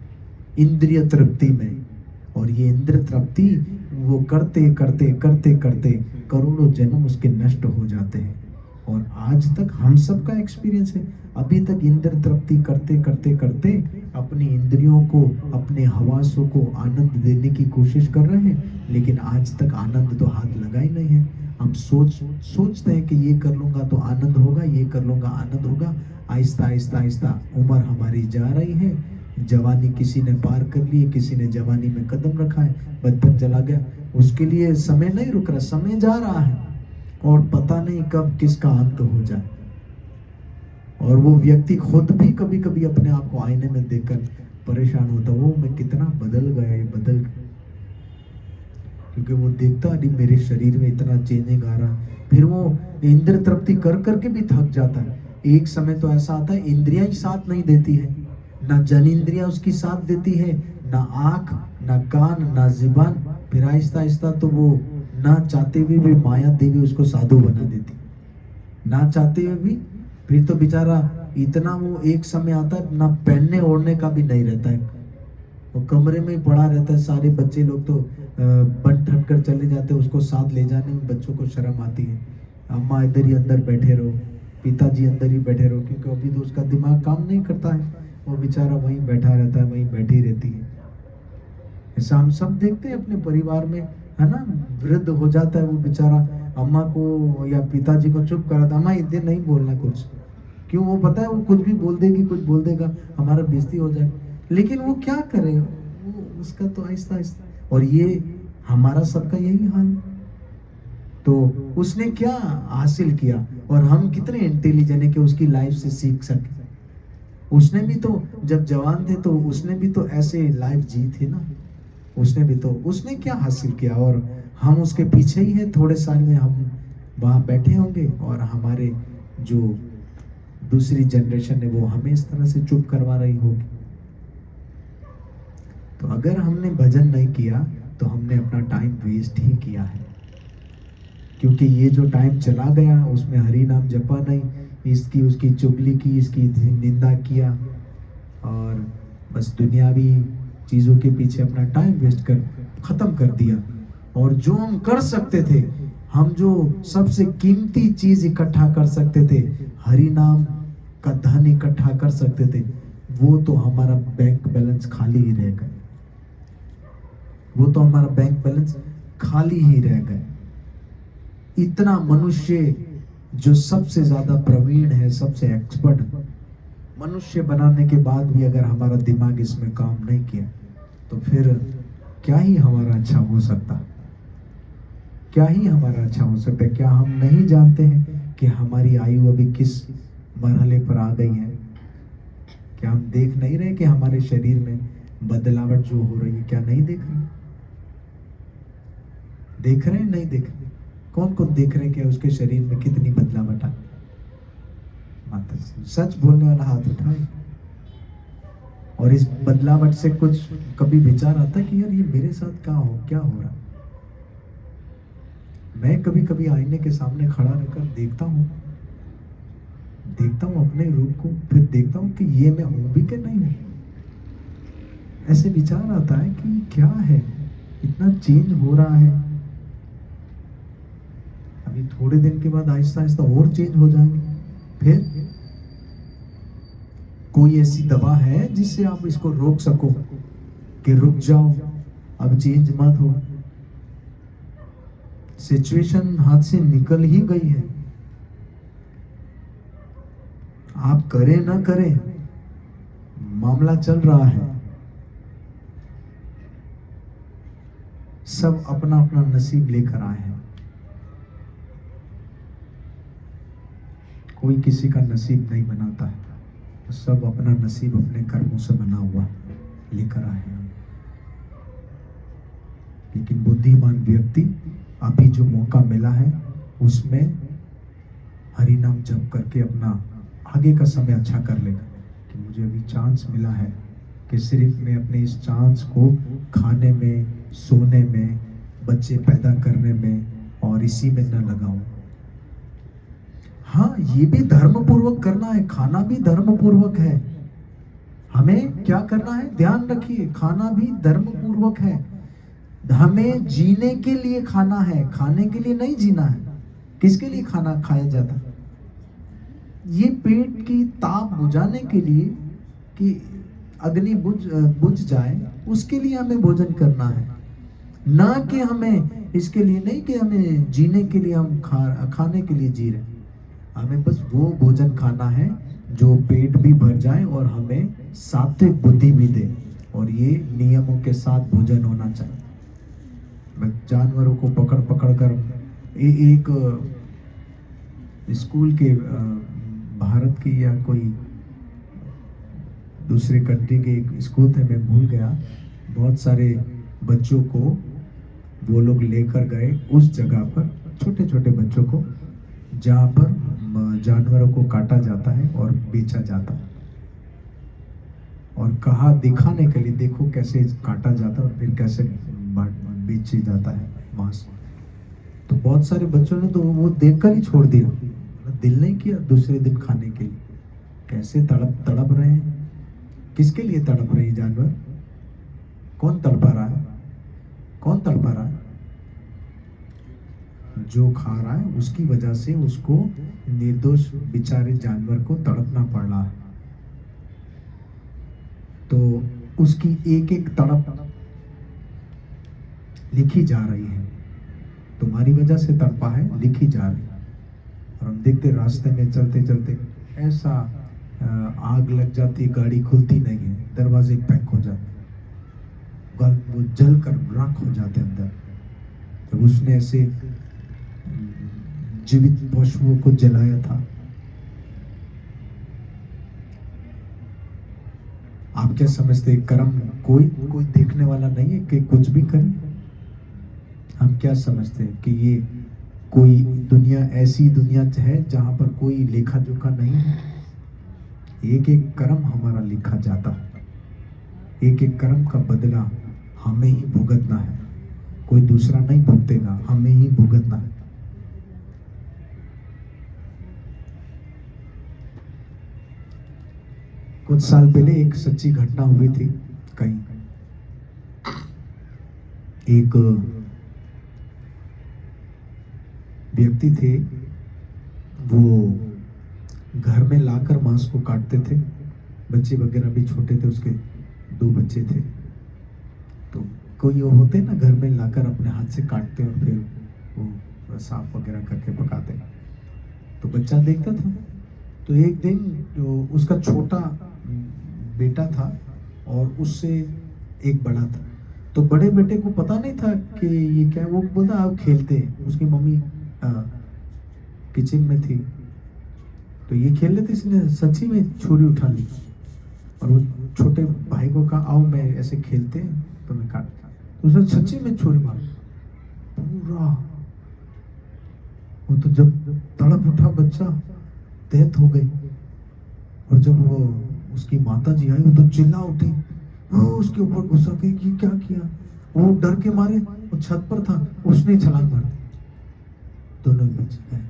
इंद्रिय तृप्ति में। और ये इंद्रिय तृप्ति वो करते करते करते करते करोड़ों जन्म उसके नष्ट हो जाते हैं। और आज तक हम सबका एक्सपीरियंस है, अभी तक इंद्रिय तृप्ति करते करते करते अपनी इंद्रियों को, अपने हवासों को आनंद देने की कोशिश कर रहे हैं, लेकिन आज तक आनंद तो हाथ लगा ही नहीं है। हम सोचते हैं कि ये कर लूंगा तो आनंद होगा, ये कर लूंगा आनंद होगा। आहिस्ता आहिस्ता आहिस्ता उम्र हमारी जा रही है, जवानी किसी ने पार कर ली, किसी ने जवानी में कदम रखा है, बचपन चला गया, उसके लिए समय नहीं रुक रहा, समय जा रहा है और पता नहीं कब किसका अंत हो जाए। और वो व्यक्ति खुद भी कभी कभी अपने आप को आईने में देखकर परेशान होता, वो मैं कितना बदल गया, ये बदल गया। क्योंकि वो देखता अरे मेरे शरीर में इतना चेंजिंग आ रहा। फिर वो इंद्रिय तृप्ति कर करके भी थक जाता है। एक समय तो ऐसा आता है इंद्रियां ही साथ नहीं देती है, ना जनेंद्रियां उसकी साथ देती है, ना आंख, ना कान, ना जुबान। फिर आहिस्ता आहिस्ता तो वो ना चाहते हुए भी माया देवी उसको साधु बना देती, ना चाहते हुए भी। फिर तो बेचारा इतना वो एक समय आता है ना पहनने ओढ़ने का भी नहीं रहता है, वो कमरे में ही पड़ा रहता है। सारे बच्चे लोग तो बन ठन कर चले जाते हैं, उसको साथ ले जाने में बच्चों को शर्म आती है। अम्मा इधर ही अंदर बैठे रहो, पिताजी अंदर ही बैठे रहो, क्योंकि अभी तो उसका दिमाग काम नहीं करता है, वो बेचारा वहीं बैठा रहता है, वहीं बैठी रहती है। ऐसा हम सब देखते हैं अपने परिवार में, है ना। वृद्ध हो जाता है वो बेचारा, अम्मा को या पिताजी को चुप कराता, अम्मा इधर नहीं बोलना कुछ। क्यों? वो पता है वो कुछ भी बोल देगी, कुछ बोल देगा, हमारा बेइज्जती हो जाए। लेकिन वो क्या करे, वो उसका तो आहिस्ता आहिस्ता। और ये हमारा सबका यही हाल है। तो उसने क्या हासिल किया, और हम कितने इंटेलिजेंट है कि उसकी लाइफ से सीख सके। उसने भी तो जब जवान थे तो उसने भी तो ऐसे लाइफ जी थी ना। उसने भी तो, उसने क्या हासिल किया, और हम उसके पीछे ही हैं। थोड़े साल में हम वहां बैठे होंगे और हमारे जो दूसरी जनरेशन है वो हमें इस तरह से चुप करवा रही होगी। तो अगर हमने भजन नहीं किया तो हमने अपना टाइम वेस्ट ही किया है, क्योंकि ये जो टाइम चला गया उसमें हरि नाम जपा नहीं, इसकी उसकी चुगली की, इसकी निंदा किया, और बस दुनियावी चीजों के पीछे अपना टाइम वेस्ट कर खत्म कर दिया। और जो हम कर सकते थे, हम जो सबसे कीमती चीज इकट्ठा कर सकते थे, हरि नाम का धन इकट्ठा कर सकते थे, वो तो हमारा बैंक बैलेंस खाली ही रह गया। वो तो हमारा बैंक बैलेंस खाली ही रह गया। इतना मनुष्य जो सबसे ज्यादा प्रवीण है, सबसे एक्सपर्ट मनुष्य बनाने के बाद भी अगर हमारा दिमाग इसमें काम नहीं किया तो फिर क्या ही हमारा अच्छा हो सकता, क्या ही हमारा अच्छा हो सकता है। क्या हम नहीं जानते हैं कि हमारी आयु अभी किस मरहले पर आ गई है? क्या हम देख नहीं रहे कि हमारे शरीर में बदलावट जो हो रही है? क्या नहीं देख रहे? देख रहे हैं? नहीं देख रहे? कौन कौन देख रहे हैं कि उसके शरीर में कितनी बदलावट आ? माता सच बोलने वाला हाथ उठाए। और इस बदलावट से कुछ कभी विचार आता है कि यार ये मेरे साथ क्या हो रहा? मैं कभी कभी आईने के सामने खड़ा रहकर देखता हूँ अपने रूप को, फिर देखता हूँ कि ये मैं हूं भी कि नहीं हूं। ऐसे विचार आता है कि क्या है, इतना चेंज हो रहा है। अभी थोड़े दिन के बाद आहिस्ता आहिस्ता और चेंज हो जाएंगे। फिर कोई ऐसी दवा है जिससे आप इसको रोक सको कि रुक जाओ, अब चेंज मत हो? सिचुएशन हाथ से निकल ही गई है, आप करें ना करें, मामला चल रहा है। सब अपना अपना नसीब लेकर आए हैं। कोई किसी का नसीब नहीं बनाता है, सब अपना नसीब अपने कर्मों से बना हुआ लेकर आए हैं। लेकिन बुद्धिमान व्यक्ति अभी जो मौका मिला है उसमें हरि नाम जप करके अपना आगे का समय अच्छा कर लेगा। कि मुझे अभी चांस मिला है कि सिर्फ मैं अपने इस चांस को खाने में, सोने में, बच्चे पैदा करने में और इसी में न लगाऊं। हाँ, ये भी धर्म पूर्वक करना है, खाना भी धर्म पूर्वक है। हमें क्या करना है, ध्यान रखिए, खाना भी धर्म पूर्वक है। हमें जीने के लिए खाना है, खाने के लिए नहीं जीना है। किसके लिए खाना खाया जाता है? ये पेट की ताप बुझाने के लिए, कि अग्नि बुझ जाए, उसके लिए हमें भोजन करना है। ना कि हमें इसके लिए नहीं कि हमें जीने के लिए हम खाने के लिए जी रहे। हमें बस वो भोजन खाना है जो पेट भी भर जाए और हमें सात्विक बुद्धि भी दे, और ये नियमों के साथ भोजन होना चाहिए। जानवरों को पकड़ पकड़ कर एक स्कूल के भारत की या कोई दूसरे कंट्री के एक स्कूल थे, मैं भूल गया, बहुत सारे बच्चों को वो लोग लेकर गए उस जगह पर, छोटे छोटे बच्चों को, जहाँ पर जानवरों को काटा जाता है और बेचा जाता है, और कहा दिखाने के लिए देखो कैसे काटा जाता है और फिर कैसे बेचे जाता है मांस। बहुत सारे बच्चों ने तो वो देखकर ही छोड़ दिया, दिल नहीं किया दूसरे दिन खाने के लिए। कैसे तड़प तड़प रहे हैं, किसके लिए तड़प रहे हैं जानवर? कौन तड़पा रहा है? कौन तड़पा रहा है? जो खा रहा है उसकी वजह से उसको, निर्दोष बेचारे जानवर को तड़पना पड़ रहा है। तो उसकी एक एक तड़प लिखी जा रही है, तुम्हारी वजह से तड़पा है, लिखी जा रही है। और हम देखते रास्ते में चलते चलते ऐसा आग लग जाती है, गाड़ी खुलती नहीं है, दरवाजे पैक हो जाते, वो जल कर राख हो जाते अंदर। जब उसने ऐसे जीवित पशुओं को जलाया था। आप क्या समझते हैं, कर्म कोई देखने वाला नहीं है कि कुछ भी करें? हम क्या समझते हैं कि ये कोई दुनिया, ऐसी दुनिया है जहां पर कोई लेखा जोखा नहीं है? एक एक कर्म हमारा लिखा जाता है, एक एक कर्म का बदला हमें ही भुगतना है, कोई दूसरा नहीं भुगतेगा, हमें ही भुगतना है। कुछ साल पहले एक सच्ची घटना हुई थी कहीं। एक व्यक्ति थे, वो घर में लाकर मांस को काटते थे, बच्चे वगैरह भी छोटे थे, उसके 2 बच्चे थे। तो कोई वो होते ना, घर में लाकर अपने हाथ से काटते और फिर वो साफ वगैरह करके पकाते। तो बच्चा देखता था। तो एक दिन जो उसका छोटा बेटा था और उससे एक बड़ा था, तो बड़े बेटे को पता नहीं था कि ये क्या है। वो बोलता आप खेलते हैं, उसकी मम्मी किचन में थी, तो ये खेल रहे थे, इसने सच्ची में छुरी उठा ली और वो छोटे भाई को कहा आओ मैं ऐसे खेलते हैं तो मैं काट, तो उसने सच्ची में छुरी मार पूरा। वो तो जब तड़प उठा बच्चा, डेथ हो गई। और जब वो उसकी माता जी आई, वो तो चिल्ला उठी, वो उसके ऊपर गुस्सा गई कि क्या किया। वो डर के मारे वो छत पर था, उसने छलांग मार दी, दोनों बच गए।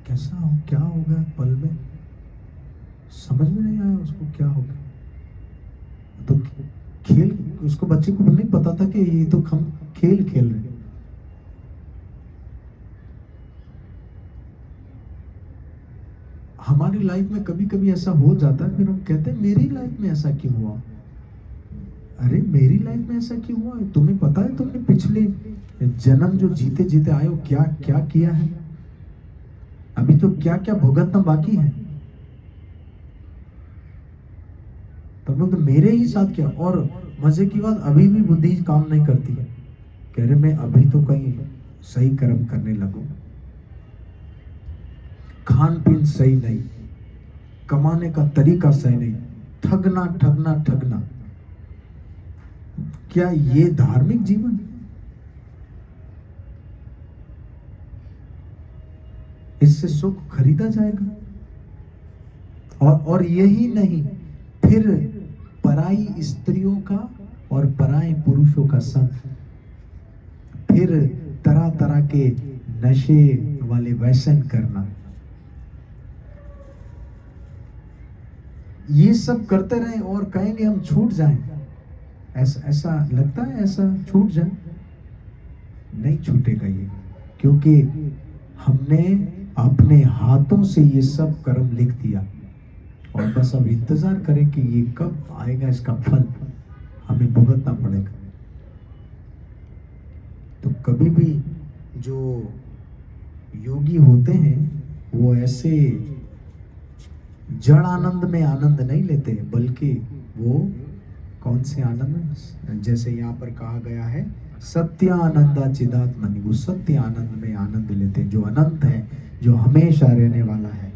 कैसा हो, क्या हो गया पल में, समझ में नहीं आया उसको क्या हो गया। तो खेल, उसको बच्चे को नहीं पता था कि ये तो हम खेल खेल रहे हैं। हमारी लाइफ में कभी कभी ऐसा हो जाता है, फिर हम कहते हैं मेरी लाइफ में ऐसा क्यों हुआ। अरे मेरी लाइफ में ऐसा क्यों हुआ? तुम्हें पता है तुमने पिछले जन्म जो जीते जीते आए हो क्या क्या किया है? अभी तो क्या क्या भुगतना बाकी है। तब तो मेरे ही साथ क्या। और मजे की बात, अभी भी बुद्धि काम नहीं करती है, कह रहे मैं अभी तो कहीं सही कर्म करने लगूं, खान पीन सही नहीं, कमाने का तरीका सही नहीं, ठगना ठगना ठगना। क्या ये धार्मिक जीवन? इससे सुख खरीदा जाएगा? और यही नहीं, फिर पराई स्त्रियों का और पराए पुरुषों का संग, फिर तरह तरह के नशे वाले व्यसन करना, ये सब करते रहें और कहेंगे हम छूट जाएं। ऐसा लगता है ऐसा छूट जाए? नहीं छूटेगा ये, क्योंकि हमने अपने हाथों से ये सब कर्म लिख दिया और बस अब इंतजार करें कि ये कब आएगा, इसका फल हमें भुगतना पड़ेगा। तो कभी भी जो योगी होते हैं वो ऐसे जड़ आनंद में आनंद नहीं लेते, बल्कि वो कौन से आनंद, जैसे यहाँ पर कहा गया है सत्य आनंदा चिदात्मनि, वो सत्य आनंद में आनंद लेते हैं, जो अनंत है, जो हमेशा रहने वाला है।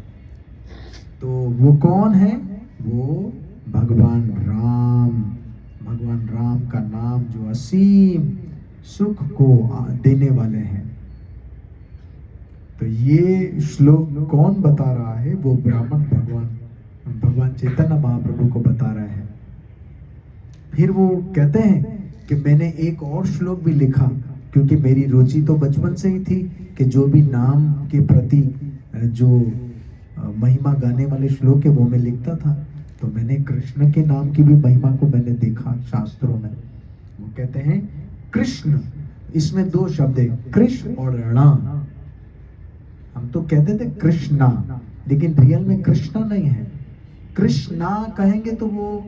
तो वो कौन है? वो भगवान राम। भगवान राम का नाम जो असीम सुख को देने वाले हैं। तो ये श्लोक कौन बता रहा है? वो ब्राह्मण भगवान चैतन्य महाप्रभु को बता रहा है। फिर वो कहते हैं कि मैंने एक और श्लोक भी लिखा, क्योंकि मेरी रुचि तो बचपन से ही थी कि जो भी नाम के प्रति जो महिमा गाने वाले श्लोक है वो मैं लिखता था। तो मैंने कृष्ण के नाम की भी महिमा को मैंने देखा शास्त्रों में। वो कहते हैं कृष्ण, इसमें दो शब्द है, कृष्ण और णा। हम तो कहते थे कृष्णा, लेकिन रियल में कृष्णा नहीं है। कृष्णा कहेंगे तो वो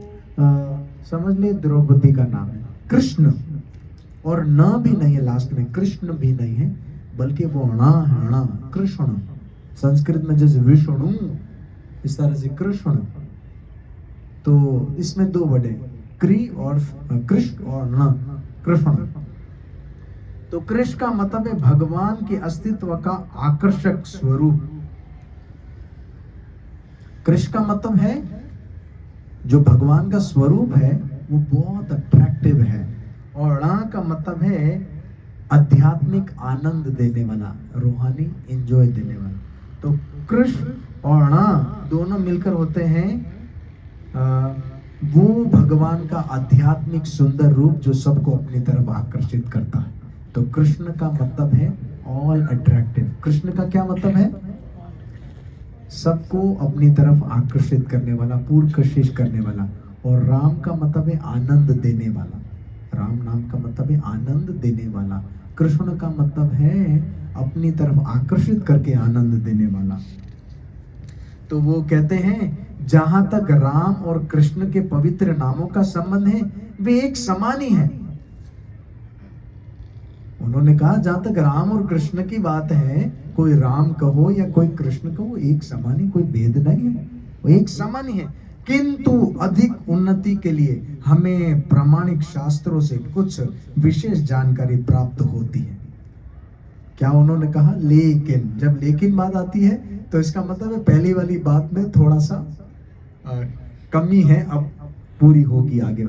समझ ले द्रौपदी का नाम है कृष्ण, और न भी नहीं है लास्ट में, कृष्ण भी नहीं है, बल्कि वो णा है, णा, कृष्ण। संस्कृत में जैसे विष्णु, इस तरह से कृष्ण। तो इसमें दो वर्ड है, क्री और कृष्ण और न, कृष्ण। तो कृष्ण का मतलब है भगवान के अस्तित्व का आकर्षक स्वरूप। कृष्ण का मतलब है जो भगवान का स्वरूप है वो बहुत अट्रैक्टिव है। और णा का मतलब है आध्यात्मिक आनंद देने वाला, रूहानी एंजॉय देने वाला। तो कृष्ण और णा दोनों मिलकर होते हैं वो भगवान का आध्यात्मिक सुंदर रूप जो सबको अपनी तरफ आकर्षित करता है। तो कृष्ण का मतलब है ऑल अट्रैक्टिव। कृष्ण का क्या मतलब है? सबको अपनी तरफ आकर्षित करने वाला, पूर्ण कशिश करने वाला। और राम का मतलब है आनंद देने वाला। राम नाम का मतलब है आनंद देने वाला। कृष्ण का मतलब है अपनी तरफ आकर्षित करके आनंद देने वाला। तो वो कहते हैं जहां तक राम और कृष्ण के पवित्र नामों का संबंध है वे एक समान ही है। उन्होंने कहा जहां तक राम और कृष्ण की बात है, कोई राम कहो या कोई कृष्ण कहो, एक समान ही, कोई भेद नहीं है, वो एक समान ही है। किंतु अधिक उन्नति के लिए हमें प्रामाणिक शास्त्रों से कुछ विशेष जानकारी प्राप्त होती है। क्या उन्होंने कहा? लेकिन। जब लेकिन बात आती है तो इसका मतलब है पहली वाली बात में थोड़ा सा कमी है, अब पूरी होगी आगे।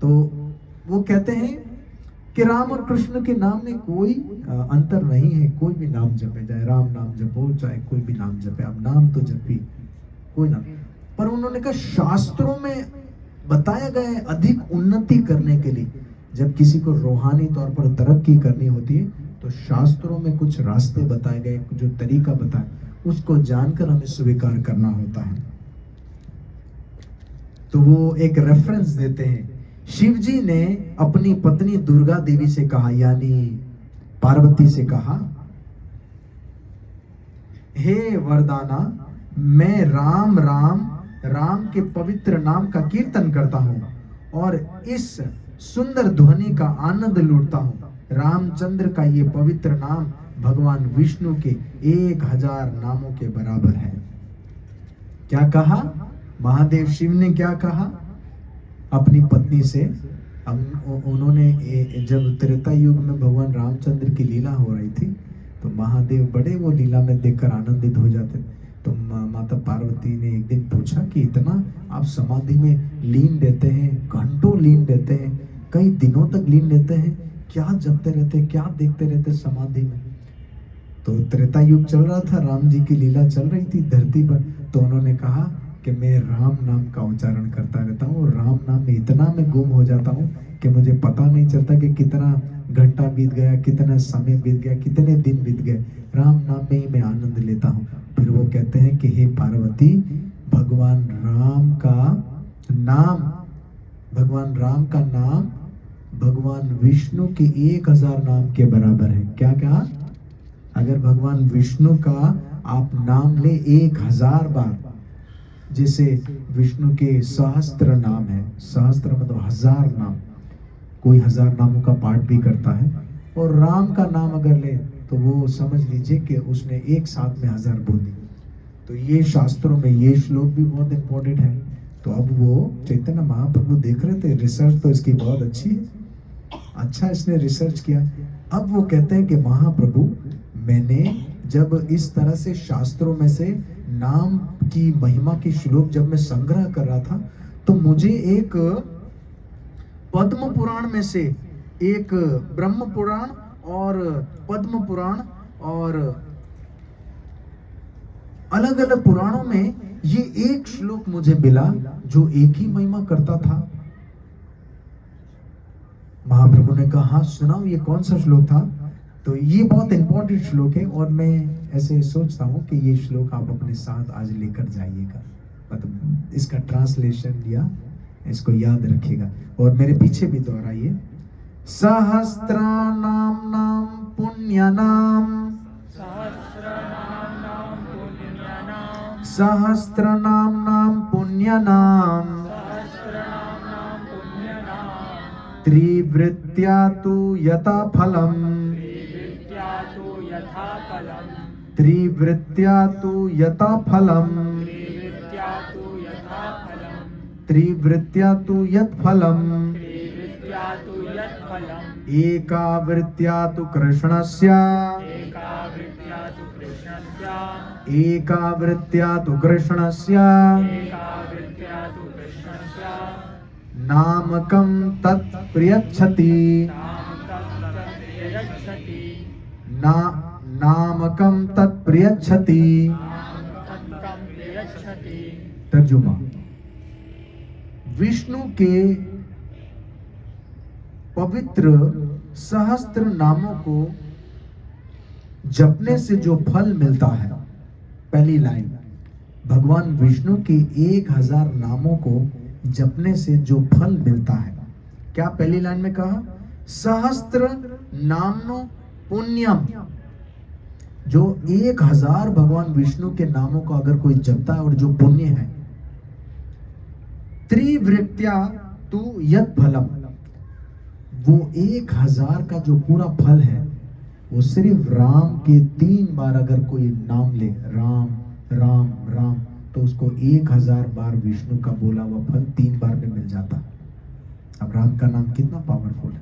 तो वो कहते हैं कि राम और कृष्ण के नाम में कोई अंतर नहीं है। कोई भी नाम जपे, चाहे राम नाम जपो, चाहे कोई भी नाम जपे, अब नाम तो जपी कोई नाम। पर उन्होंने कहा शास्त्रों में बताया गया है अधिक उन्नति करने के लिए, जब किसी को रूहानी तौर पर तरक्की करनी होती है तो शास्त्रों में कुछ रास्ते बताए गए, जो तरीका बताया, उसको जानकर हमें स्वीकार करना होता है। तो वो एक रेफरेंस देते हैं। शिव जी ने अपनी पत्नी दुर्गा देवी से कहा, यानी पार्वती से कहा, हे वरदाना, मैं राम राम राम के पवित्र नाम का कीर्तन करता हूं और इस सुंदर ध्वनि का आनंद लूटता हूं। रामचंद्र का ये पवित्र नाम भगवान विष्णु के 1000 नामों के बराबर है। क्या कहा महादेव शिव ने? क्या कहा अपनी पत्नी से? उन्होंने जब त्रेता युग में भगवान रामचंद्र की लीला हो रही थी तो महादेव बड़े वो लीला में देखकर आनंदित हो जाते। तो माता पार्वती ने एक दिन पूछा कि इतना आप समाधि में लीन रहते हैं, घंटों लीन रहते हैं, कई दिनों तक लीन रहते हैं, क्या जपते रहते, क्या देखते रहते समाधि में? तो त्रेता युग चल रहा था, राम जी की लीला चल रही थी धरती पर। तो उन्होंने कहा कि मैं राम नाम का उच्चारण करता रहता हूँ और राम नाम में इतना मैं गुम हो जाता हूँ कि मुझे पता नहीं चलता कि कितना घंटा बीत गया, कितना समय बीत गया, कितने दिन बीत गए। राम नाम में ही मैं आनंद लेता हूँ। फिर वो कहते हैं कि हे पार्वती, भगवान राम का नाम भगवान विष्णु के 1000 नाम के बराबर है। क्या कहा? अगर भगवान विष्णु का आप नाम ले 1000 बार, जैसे विष्णु के सहस्त्र नाम है, सहस्त्र मतलब 1000 नाम, कोई 1000 नामों का पाठ भी करता है, और राम का नाम अगर ले तो वो समझ लीजिए कि उसने एक साथ में 1000 बोल दी। तो ये शास्त्रों में ये श्लोक भी बहुत इंपॉर्टेंट है। तो अब वो चैतन्य महाप्रभु देख रहे थे, रिसर्च तो इसकी बहुत अच्छी है, अच्छा इसने रिसर्च किया। अब वो कहते हैं कि महाप्रभु, मैंने जब इस तरह से शास्त्रों में से नाम की महिमा की श्लोक जब मैं संग्रह कर रहा था तो मुझे एक पद्म पुराण में से, एक ब्रह्म पुराण और पद्म पुराण और अलग अलग पुराणों में ये एक श्लोक मुझे मिला जो एक ही महिमा करता था। महाप्रभु ने कहा हाँ सुनाओ, ये कौन सा श्लोक था? तो ये बहुत इंपॉर्टेंट श्लोक है और मैं ऐसे सोचता हूँ कि ये श्लोक आप अपने साथ आज लेकर जाइएगा, मतलब इसका ट्रांसलेशन या इसको याद रखिएगा और मेरे पीछे भी दोहराइए। सहस्त्राणाम नाम पुण्यनाम, सहस्रनाम नाम पुण्यनाम, त्रिवृत्या तु यथा फलम, त्रिवृत्या तु यथा फलम, त्रिवृत्या तु यत् फलम, एकावृत्या तु कृष्णस्य, एकावृत्या तु कृष्णस्य नामकं तत् प्रयच्छति, नामकं तत् प्रयच्छति। तर्जुमा, विष्णु के पवित्र सहस्त्र नामों को जपने से जो फल मिलता है, पहली लाइन, भगवान विष्णु के 1000 नामों को जपने से जो फल मिलता है, क्या पहली लाइन में कहा? सहस्त्र नामनो पुण्यम, जो 1000 भगवान विष्णु के नामों को अगर कोई जपता है और जो पुण्य है। त्रिवृत्या तु यत् फलम, वो 1000 का जो पूरा फल है वो सिर्फ राम के 3 बार अगर कोई नाम ले, राम राम राम, तो उसको 1000 बार विष्णु का बोला हुआ फल 3 बार में मिल जाता। अब राम का नाम कितना पावरफुल है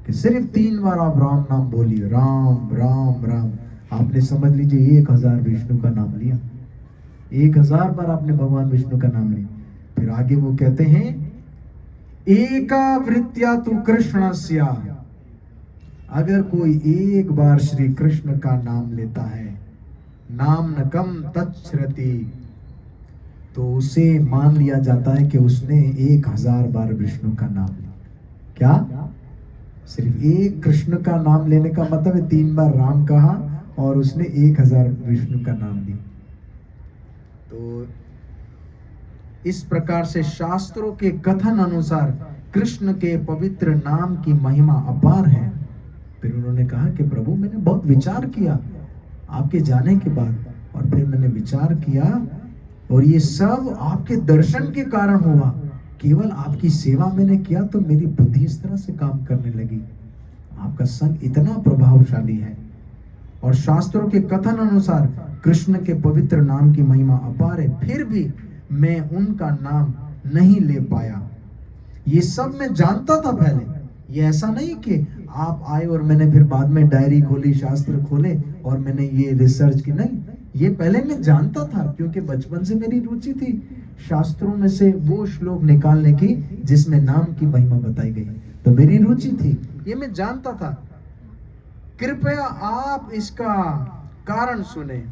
कि सिर्फ 3 बार आप राम नाम बोलिए, राम राम राम, आपने समझ लीजिए 1000 विष्णु का नाम लिया, 1000 बार आपने भगवान विष्णु का नाम लिया। फिर आगे वो कहते हैं एकावृत्या तु कृष्णस्य, अगर कोई एक बार श्री कृष्ण का नाम लेता है, नामनकम तच्छ्रति, तो उसे मान लिया जाता है कि उसने 1000 बार विष्णु का नाम लिया। क्या? सिर्फ एक कृष्ण का नाम लेने का मतलब है 3 बार राम कहा और उसने 1000 विष्णु का नाम लिया। तो इस प्रकार से शास्त्रों के कथन अनुसार कृष्ण के पवित्र नाम की महिमा अपार है। फिर उन्होंने कहा कि प्रभु, मैंने बहुत विचार किया आपके जाने के बाद, और फिर मैंने विचार किया और ये सब आपके दर्शन के कारण हुआ। केवल आपकी सेवा मैंने किया तो मेरी बुद्धि इस तरह से काम करने लगी। आपका संग इतना प्रभावशाली है और शास्त्रों के कथन अनुसार कृष्ण के पवित्र नाम की महिमा अपार है, फिर भी मैं उनका नाम नहीं ले पाया। ये सब मैं जानता था पहले, ये ऐसा नहीं कि आप आए और मैंने फिर बाद में डायरी खोली, शास्त्र खोले और मैंने ये रिसर्च की, नहीं, ये पहले मैं जानता था क्योंकि बचपन से मेरी रुचि थी शास्त्रों में से वो श्लोक निकालने की जिसमें नाम की महिमा बताई गई, तो मेरी रुचि थी, ये मैं जानता था। कृपया आप इसका कारण सुने।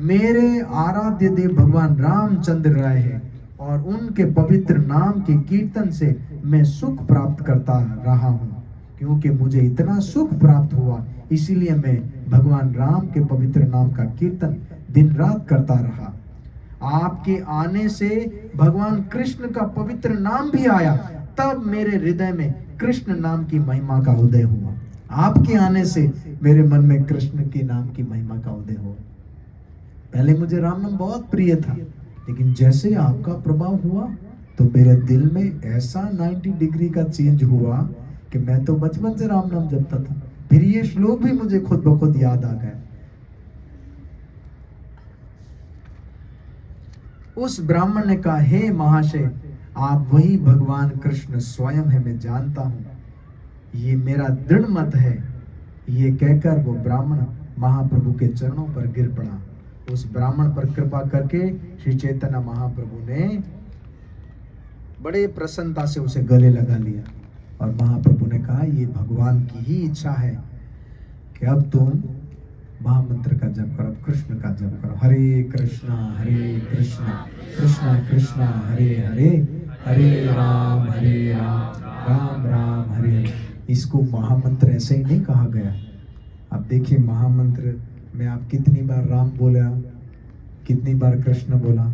मेरे आराध्य देव भगवान रामचंद्र राय है और उनके पवित्र नाम के कीर्तन से मैं सुख प्राप्त करता रहा हूँ। क्योंकि मुझे इतना सुख प्राप्त हुआ, इसीलिए मैं भगवान राम के पवित्र नाम का कीर्तन दिन रात करता रहा। आपके आने से भगवान कृष्ण का पवित्र नाम भी आया, तब मेरे हृदय में कृष्ण नाम की महिमा का उदय हुआ। आपके आने से मेरे मन में कृष्ण के नाम की महिमा का उदय हुआ। पहले मुझे राम नाम बहुत प्रिय था, लेकिन जैसे आपका प्रभाव हुआ तो मेरे दिल में ऐसा 90 डिग्री का चेंज हुआ कि मैं तो बचपन से राम नाम जपता था। फिर ये श्लोक भी मुझे खुद ब खुद याद आ गया। उस ब्राह्मण ने कहा, हे महाशय, आप वही भगवान कृष्ण स्वयं है, मैं जानता हूं, ये मेरा दृढ़ मत है। ये कहकर वो ब्राह्मण महाप्रभु के चरणों पर गिर पड़ा। उस ब्राह्मण पर कृपा करके श्री चैतन्य महाप्रभु ने बड़े प्रसन्नता से उसे गले लगा लिया और महाप्रभु ने कहा, ये भगवान की ही इच्छा है कि अब तुम महामंत्र का जप करो, कृष्ण का जप करो। हरे कृष्णा कृष्णा कृष्णा हरे हरे, हरे राम राम राम हरे हरे। इसको महामंत्र ऐसे ही नहीं कहा गया। अब देखिए महामंत्र में आप कितनी बार राम बोला, कितनी बार कृष्ण बोला।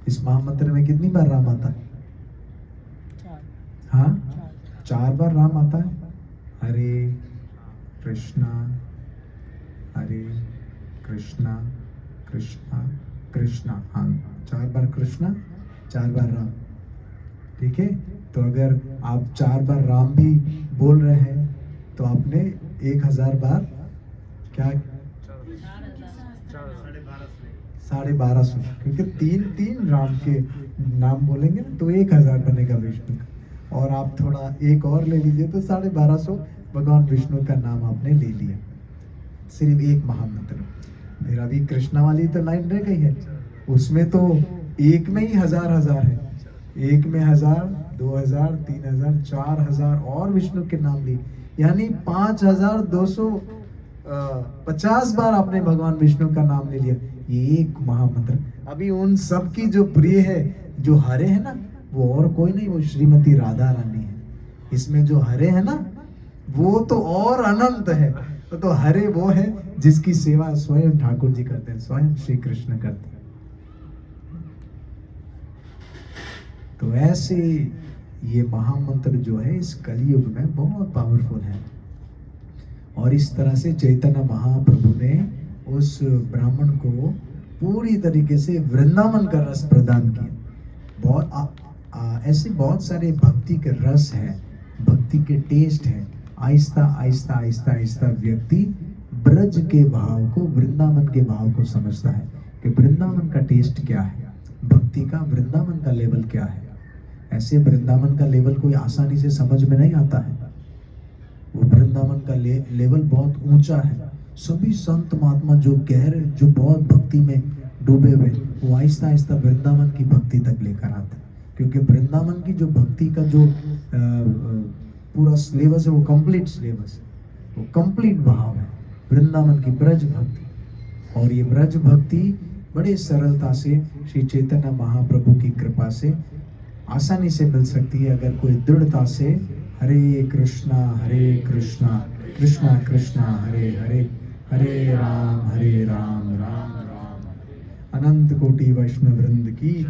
इस महामंत्र में कितनी बार राम आता है? हाँ, 4 बार राम आता है। हरे कृष्णा हरे कृष्णा कृष्णा कृष्णा, हाँ 4 बार कृष्णा 4 बार राम। ठीक है, तो अगर आप 4 बार राम भी बोल रहे हैं तो आपने 1000 बार क्या 1250, क्योंकि 3 राम के नाम बोलेंगे ना तो 1000 बनेगा विष्णु का। और आप थोड़ा एक और ले लीजिए तो 1250 भगवान विष्णु का नाम आपने ले लिया, सिर्फ एक महामंत्र। फिर अभी कृष्णा वाली तो लाइन रह गई है, उसमें तो एक में ही हजार है। एक में 1000, 2000, 3000, 4000 और विष्णु के नाम लिए, यानी 5250 बार आपने भगवान विष्णु का नाम ले लिया। ये एक महामंत्र। अभी उन सब की जो प्रिय है, जो हरे है ना, वो और कोई नहीं, वो श्रीमती राधा रानी है। इसमें जो हरे है ना, वो तो और अनंत है। तो हरे वो है जिसकी सेवा स्वयं ठाकुर जी करते हैं, स्वयं श्री कृष्ण करते हैं। तो ऐसे ये महामंत्र जो है इस कलयुग में बहुत पावरफुल है। और इस तरह से चैतन्य महाप्रभु ने उस ब्राह्मण को पूरी तरीके से वृंदावन का रस प्रदान किया। बहुत ऐसे बहुत सारे भक्ति के रस है, भक्ति के टेस्ट है। आहिस्ता आहिस्ता आहिस्ता आहिस्ता व्यक्ति ब्रज के भाव को, वृंदावन के भाव को समझता है कि वृंदावन का टेस्ट क्या है, भक्ति का वृंदावन का लेवल क्या है। ऐसे वृंदावन का लेवल कोई आसानी से समझ में नहीं आता है। वो वृंदावन का लेवल बहुत ऊंचा है। सभी संत महात्मा जो गहरे, जो बहुत भक्ति में डूबे हुए, वो आहिस्ता आहिस्ता वृंदावन की भक्ति तक लेकर आते हैं। क्योंकि वृंदावन की जो भक्ति का जो पूरा सिलेबस है, वो कंप्लीट सिलेबस है, वो कंप्लीट भाव है वृंदावन की ब्रज भक्ति। और ये ब्रज भक्ति बड़े सरलता से श्री चैतन्य महाप्रभु की कृपा से आसानी से मिल सकती है, अगर कोई दृढ़ता से हरे कृष्णा कृष्णा कृष्णा हरे हरे, हरे राम राम राम। अनंत कोटि वैष्णव वृंद की